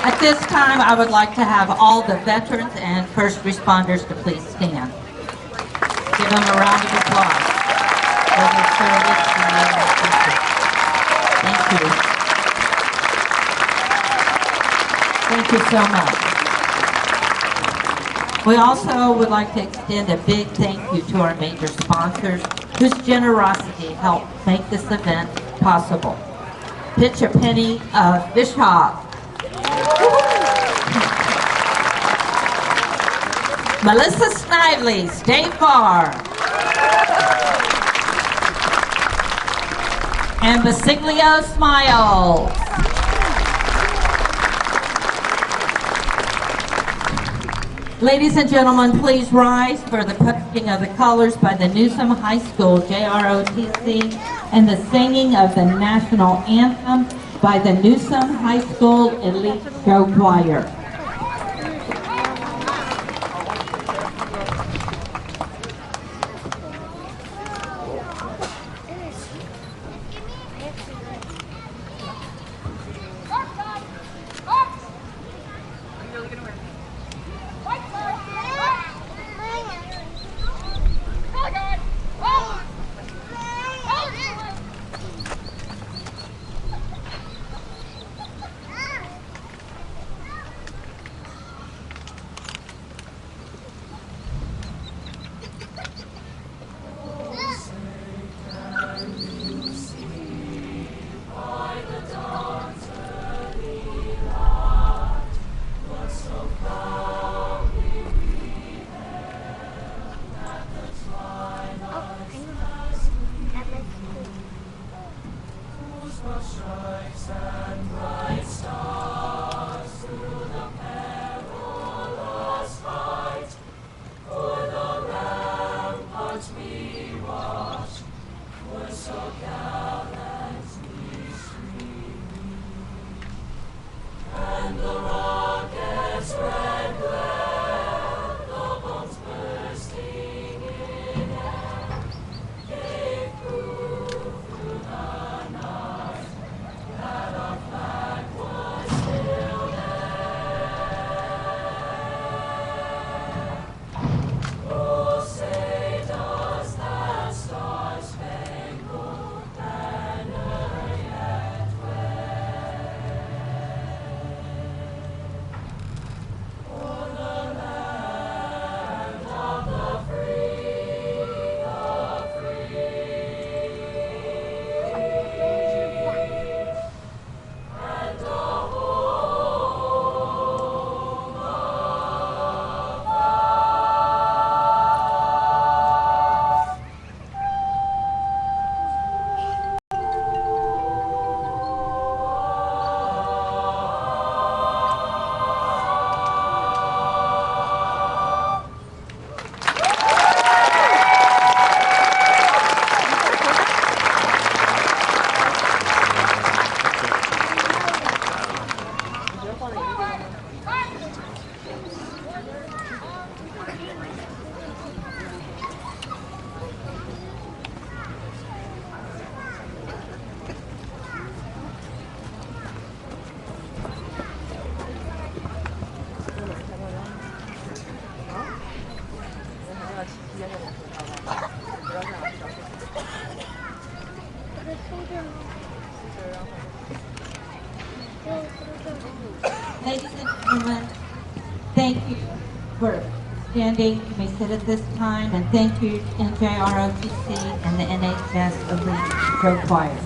At this time, I would like to have all the veterans and first responders to please stand. Give them a round of applause for their service to the United States. Thank you. Thank you so much. We also would like to extend a big thank you to our major sponsors whose generosity helped make this event possible. Pitch a penny of Fishhawk. Melissa Snively, State Bar. And Basiglio Smiles. Ladies and gentlemen, please rise for the posting of the colors by the Newsom High School JROTC and the singing of the national anthem by the Newsom High School Elite Show Choir. Ladies and gentlemen, thank you for standing. You may sit at this time, and thank you NJROTC and the NHS Elite Show Choir.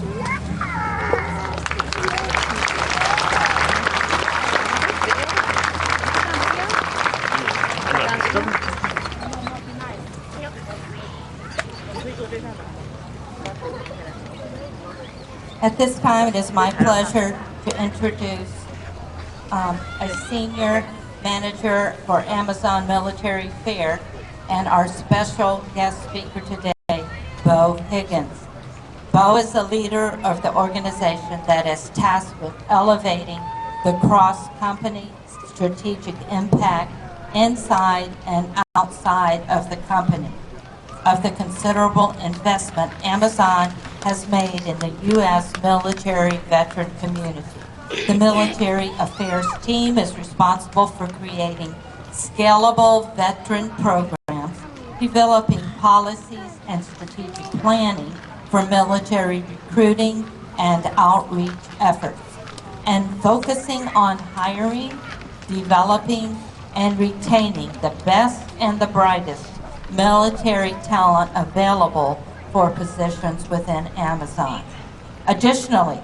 At this time, it is my pleasure to introduce a senior manager for Amazon Military Fair and our special guest speaker today, Bo Higgins. Bo is the leader of the organization that is tasked with elevating the cross-company strategic impact inside and outside of the company of the considerable investment Amazon has made in the U.S. military veteran community. The Military Affairs team is responsible for creating scalable veteran programs, developing policies and strategic planning for military recruiting and outreach efforts, and focusing on hiring, developing, and retaining the best and the brightest military talent available for positions within Amazon. Additionally,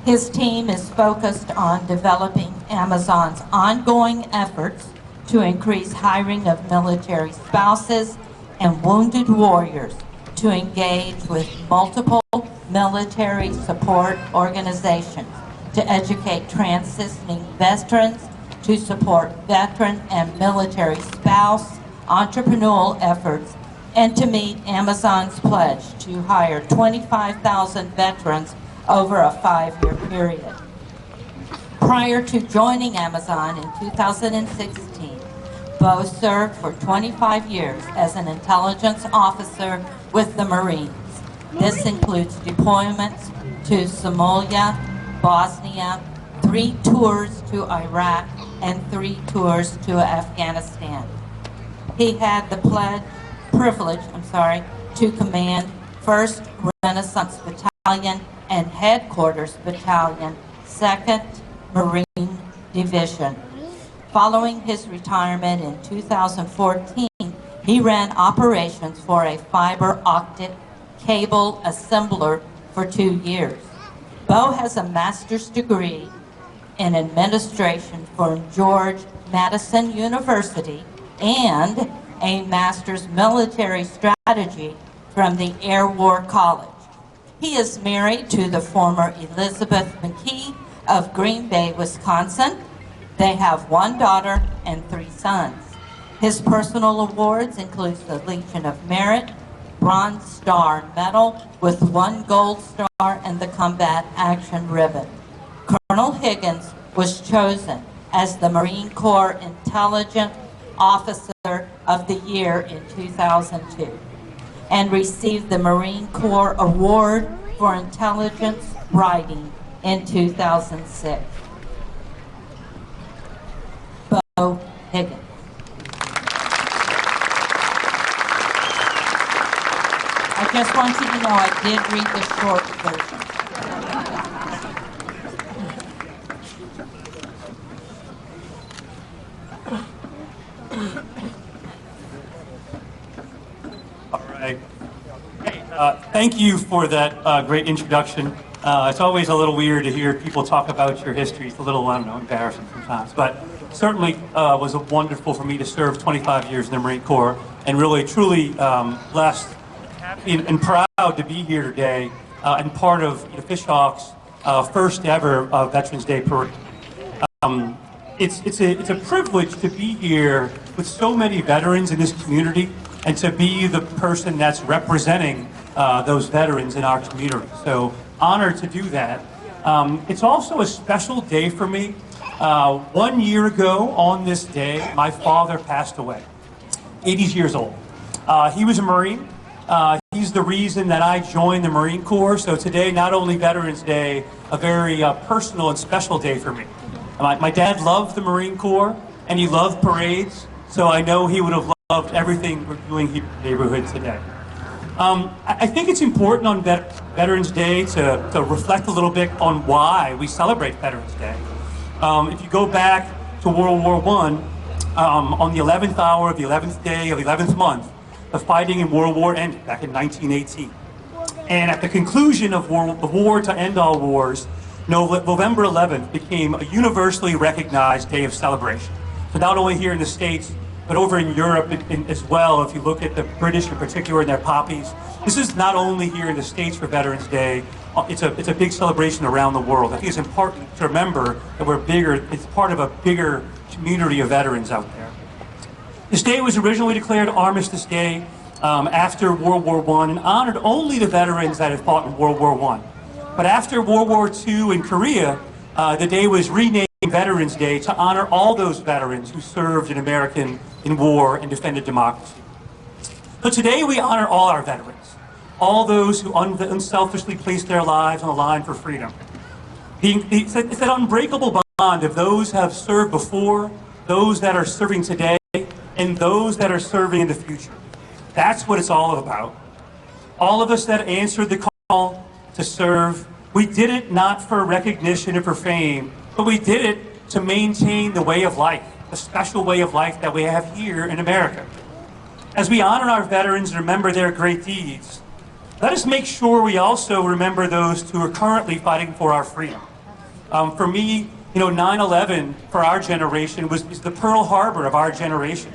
his team is focused on developing Amazon's ongoing efforts to increase hiring of military spouses and wounded warriors to engage with multiple military support organizations to educate transitioning veterans, to support veteran and military spouse entrepreneurial efforts, and to meet Amazon's pledge to hire 25,000 veterans over a 5-year period. Prior to joining Amazon in 2016, Bo served for 25 years as an intelligence officer with the Marines. This includes deployments to Somalia, Bosnia, 3 tours to Iraq, and 3 tours to Afghanistan. He had the privilege to command 1st Renaissance Battalion and Headquarters Battalion, 2nd Marine Division. Following his retirement in 2014, he ran operations for a fiber optic cable assembler for 2 years. Bo has a master's degree in administration from George Mason University and a master's military strategy from the Air War College. He is married to the former Elizabeth McKee of Green Bay, Wisconsin. They have 1 daughter and 3 sons. His personal awards include the Legion of Merit, Bronze Star Medal with 1 Gold Star, and the Combat Action Ribbon. Colonel Higgins was chosen as the Marine Corps Intelligence Officer of the Year in 2002 and received the Marine Corps Award for Intelligence Writing in 2006. Bo Higgins. I just want you to know I did read the short version. All right. Thank you for that great introduction. It's always a little weird to hear people talk about your history. It's a little, I don't know, embarrassing sometimes. But certainly was wonderful for me to serve 25 years in the Marine Corps and really, truly blessed and proud to be here today and part of Fishhawk's first ever Veterans Day parade. It's a privilege to be here with so many veterans in this community and to be the person that's representing those veterans in our community. So honored to do that. It's also a special day for me. 1 year ago on this day, my father passed away, 80 years old. He was a Marine. He's the reason that I joined the Marine Corps. So today, not only Veterans Day, a very personal and special day for me. My dad loved the Marine Corps, and he loved parades, so I know he would have loved everything we're doing here in the neighborhood today. I think it's important on Veterans Day to reflect a little bit on why we celebrate Veterans Day. If you go back to World War I, on the 11th hour of the 11th day of the 11th month, the fighting in World War ended back in 1918. And at the conclusion of the war to end all wars, November 11th became a universally recognized day of celebration. So not only here in the States, but over in Europe as well. If you look at the British in particular and their poppies, this is not only here in the States for Veterans Day, it's a big celebration around the world. I think it's important to remember that we're bigger, it's part of a bigger community of veterans out there. This day was originally declared Armistice Day after World War I and honored only the veterans that had fought in World War I. But after World War II in Korea, the day was renamed Veterans Day to honor all those veterans who served in war and defended democracy. So today we honor all our veterans, all those who unselfishly placed their lives on the line for freedom. It's that unbreakable bond of those who have served before, those that are serving today, and those that are serving in the future. That's what it's all about. All of us that answered the call to serve, we did it not for recognition or for fame, but we did it to maintain the way of life, the special way of life that we have here in America. As we honor our veterans and remember their great deeds, let us make sure we also remember those who are currently fighting for our freedom. For me, 9/11 for our generation is the Pearl Harbor of our generation.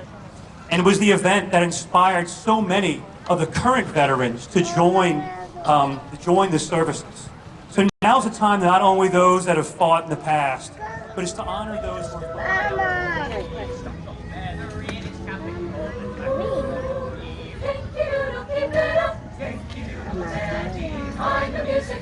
And it was the event that inspired so many of the current veterans to join the services. So now's the time that not only those that have fought in the past, but it's to honor those who are Behind the music.